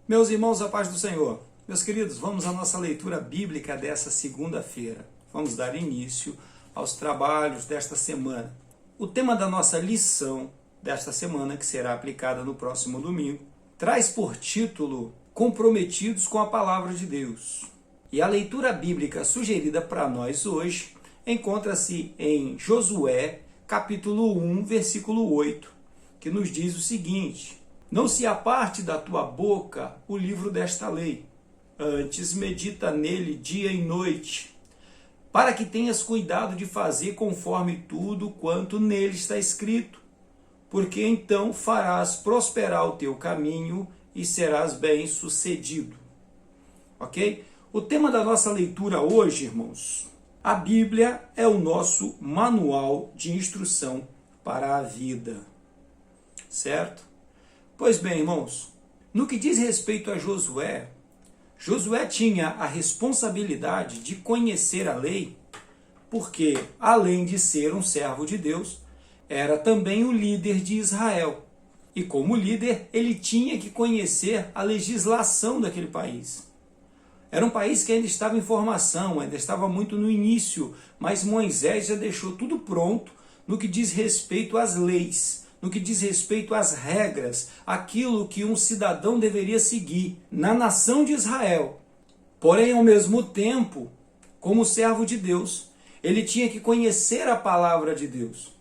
Meus irmãos, a paz do Senhor. Meus queridos, vamos à nossa leitura bíblica dessa segunda-feira. Vamos dar início aos trabalhos desta semana. O tema da nossa lição desta semana, que será aplicada no próximo domingo, traz por título Comprometidos com a Palavra de Deus. E a leitura bíblica sugerida para nós hoje encontra-se em Josué, capítulo 1, versículo 8, que nos diz o seguinte: Não se aparte da tua boca o livro desta lei, antes medita nele dia e noite, para que tenhas cuidado de fazer conforme tudo quanto nele está escrito, porque então farás prosperar o teu caminho e serás bem-sucedido. Ok? O tema da nossa leitura hoje, irmãos, a Bíblia é o nosso manual de instrução para a vida. Certo? Pois bem, irmãos, no que diz respeito a Josué, Josué tinha a responsabilidade de conhecer a lei, porque, além de ser um servo de Deus, era também o líder de Israel. E como líder, ele tinha que conhecer a legislação daquele país. Era um país que ainda estava em formação, ainda estava muito no início, mas Moisés já deixou tudo pronto no que diz respeito às leis, no que diz respeito às regras, aquilo que um cidadão deveria seguir na nação de Israel. Porém, ao mesmo tempo, como servo de Deus, ele tinha que conhecer a palavra de Deus.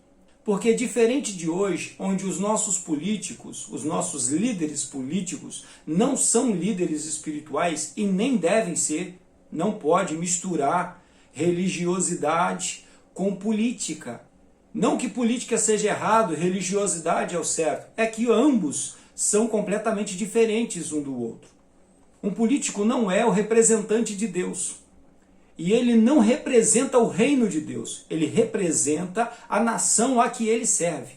Porque diferente de hoje, onde os nossos políticos, os nossos líderes políticos, não são líderes espirituais e nem devem ser, não pode misturar religiosidade com política. Não que política seja errado, religiosidade é o certo. É que ambos são completamente diferentes um do outro. Um político não é o representante de Deus. E ele não representa o reino de Deus. Ele representa a nação a que ele serve.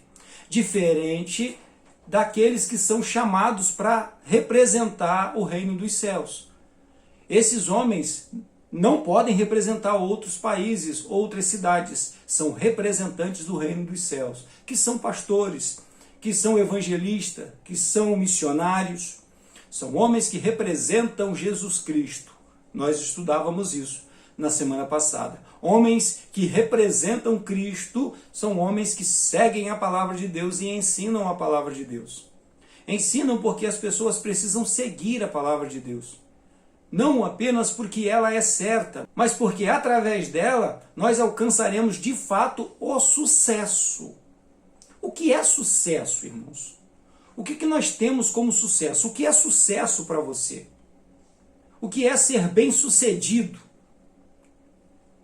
Diferente daqueles que são chamados para representar o reino dos céus. Esses homens não podem representar outros países, outras cidades. São representantes do reino dos céus, que são pastores, que são evangelistas, que são missionários. São homens que representam Jesus Cristo. Nós estudávamos isso na semana passada. Homens que representam Cristo são homens que seguem a palavra de Deus e ensinam a palavra de Deus. Ensinam porque as pessoas precisam seguir a palavra de Deus. Não apenas porque ela é certa, mas porque através dela nós alcançaremos de fato o sucesso. O que é sucesso, irmãos? O que nós temos como sucesso? O que é sucesso para você? O que é ser bem-sucedido?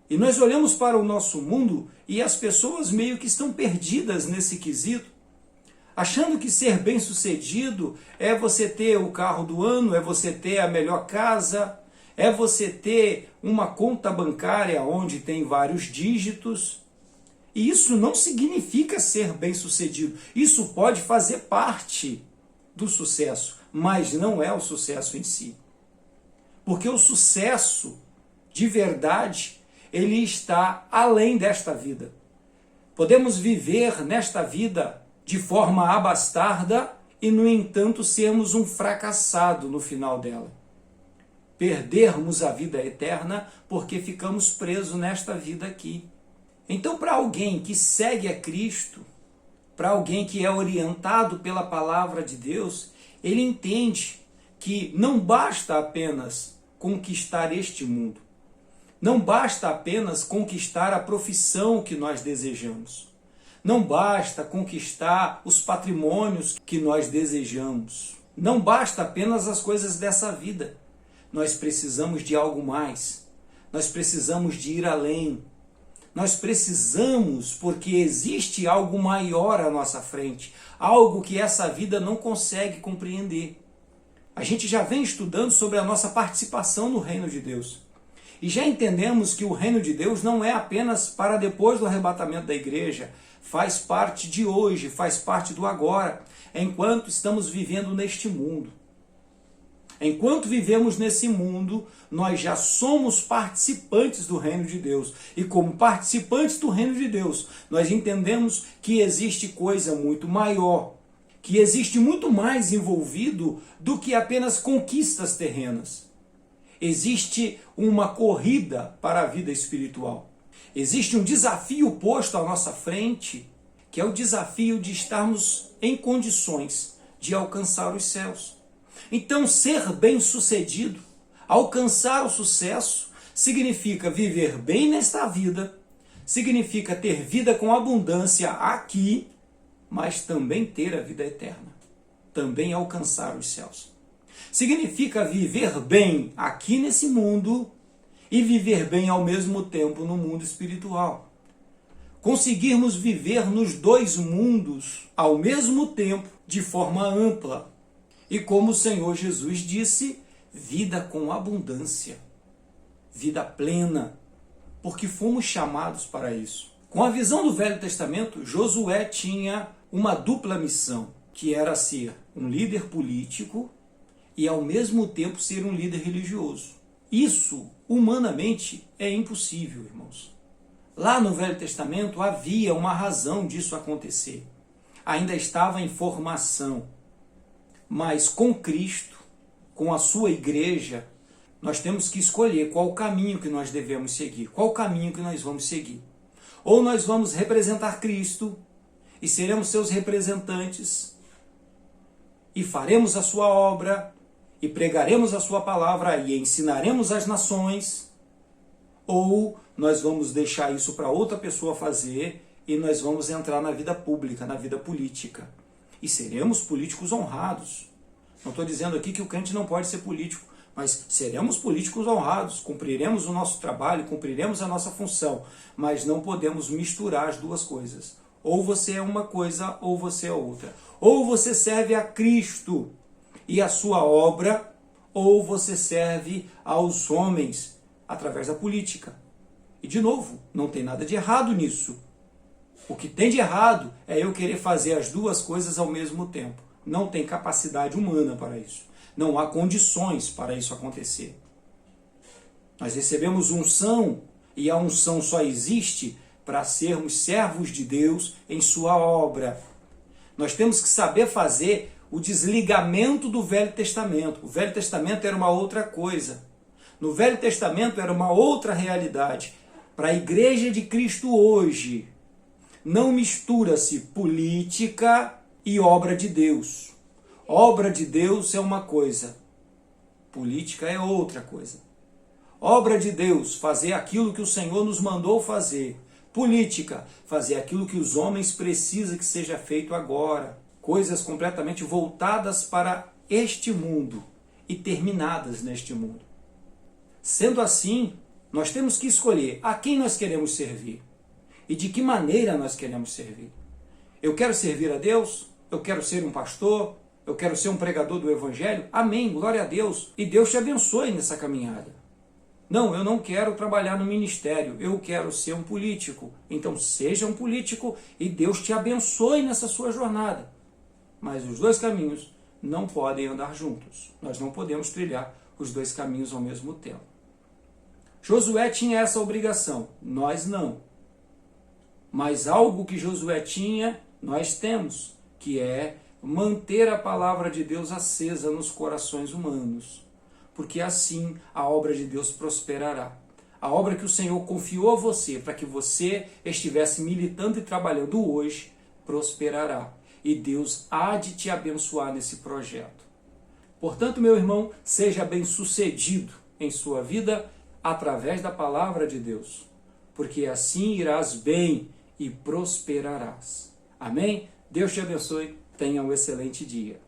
E nós olhamos para o nosso mundo e as pessoas meio que estão perdidas nesse quesito, achando que ser bem-sucedido é você ter o carro do ano, é você ter a melhor casa, é você ter uma conta bancária onde tem vários dígitos. E isso não significa ser bem-sucedido. Isso pode fazer parte do sucesso, mas não é o sucesso em si. Porque o sucesso, de verdade, ele está além desta vida. Podemos viver nesta vida de forma abastarda e, no entanto, sermos um fracassado no final dela. Perdermos a vida eterna porque ficamos presos nesta vida aqui. Então, para alguém que segue a Cristo, para alguém que é orientado pela palavra de Deus, ele entende que não basta apenas conquistar este mundo. Não basta apenas conquistar a profissão que nós desejamos. Não basta conquistar os patrimônios que nós desejamos. Não basta apenas as coisas dessa vida. Nós precisamos de algo mais. Nós precisamos de ir além. Nós precisamos porque existe algo maior à nossa frente. Algo que essa vida não consegue compreender. A gente já vem estudando sobre a nossa participação no reino de Deus. E já entendemos que o reino de Deus não é apenas para depois do arrebatamento da igreja, faz parte de hoje, faz parte do agora, enquanto estamos vivendo neste mundo. Enquanto vivemos nesse mundo, nós já somos participantes do reino de Deus. E como participantes do reino de Deus, nós entendemos que existe coisa muito maior, que existe muito mais envolvido do que apenas conquistas terrenas. Existe uma corrida para a vida espiritual. Existe um desafio posto à nossa frente, que é o desafio de estarmos em condições de alcançar os céus. Então, ser bem-sucedido, alcançar o sucesso, significa viver bem nesta vida, significa ter vida com abundância aqui, mas também ter a vida eterna, também alcançar os céus. Significa viver bem aqui nesse mundo e viver bem ao mesmo tempo no mundo espiritual. Conseguirmos viver nos dois mundos ao mesmo tempo, de forma ampla. E como o Senhor Jesus disse, vida com abundância, vida plena, porque fomos chamados para isso. Com a visão do Velho Testamento, Josué tinha uma dupla missão, que era ser um líder político e ao mesmo tempo ser um líder religioso. Isso, humanamente, é impossível, irmãos. Lá no Velho Testamento havia uma razão disso acontecer. Ainda estava em formação. Mas com Cristo, com a sua igreja, nós temos que escolher qual o caminho que nós devemos seguir, qual o caminho que nós vamos seguir. Ou nós vamos representar Cristo e seremos seus representantes e faremos a sua obra e pregaremos a sua palavra e ensinaremos as nações, ou nós vamos deixar isso para outra pessoa fazer e nós vamos entrar na vida pública, na vida política. E seremos políticos honrados. Não estou dizendo aqui que o crente não pode ser político, mas seremos políticos honrados, cumpriremos o nosso trabalho, cumpriremos a nossa função, mas não podemos misturar as duas coisas. Ou você é uma coisa, ou você é outra. Ou você serve a Cristo e a sua obra, ou você serve aos homens através da política. E de novo, não tem nada de errado nisso. O que tem de errado é eu querer fazer as duas coisas ao mesmo tempo. Não tem capacidade humana para isso. Não há condições para isso acontecer. Nós recebemos unção e a unção só existe para sermos servos de Deus em sua obra. Nós temos que saber fazer o desligamento do Velho Testamento. O Velho Testamento era uma outra coisa. No Velho Testamento era uma outra realidade. Para a Igreja de Cristo hoje, não mistura-se política e obra de Deus. Obra de Deus é uma coisa, política é outra coisa. Obra de Deus, fazer aquilo que o Senhor nos mandou fazer. Política, fazer aquilo que os homens precisam que seja feito agora. Coisas completamente voltadas para este mundo e terminadas neste mundo. Sendo assim, nós temos que escolher a quem nós queremos servir e de que maneira nós queremos servir. Eu quero servir a Deus? Eu quero ser um pastor? Eu quero ser um pregador do Evangelho? Amém, glória a Deus. E Deus te abençoe nessa caminhada. Não, eu não quero trabalhar no ministério, eu quero ser um político. Então seja um político e Deus te abençoe nessa sua jornada. Mas os dois caminhos não podem andar juntos. Nós não podemos trilhar os dois caminhos ao mesmo tempo. Josué tinha essa obrigação, nós não. Mas algo que Josué tinha, nós temos, que é manter a palavra de Deus acesa nos corações humanos. Porque assim a obra de Deus prosperará. A obra que o Senhor confiou a você, para que você estivesse militando e trabalhando hoje, prosperará. E Deus há de te abençoar nesse projeto. Portanto, meu irmão, seja bem-sucedido em sua vida através da palavra de Deus. Porque assim irás bem e prosperarás. Amém? Deus te abençoe. Tenha um excelente dia.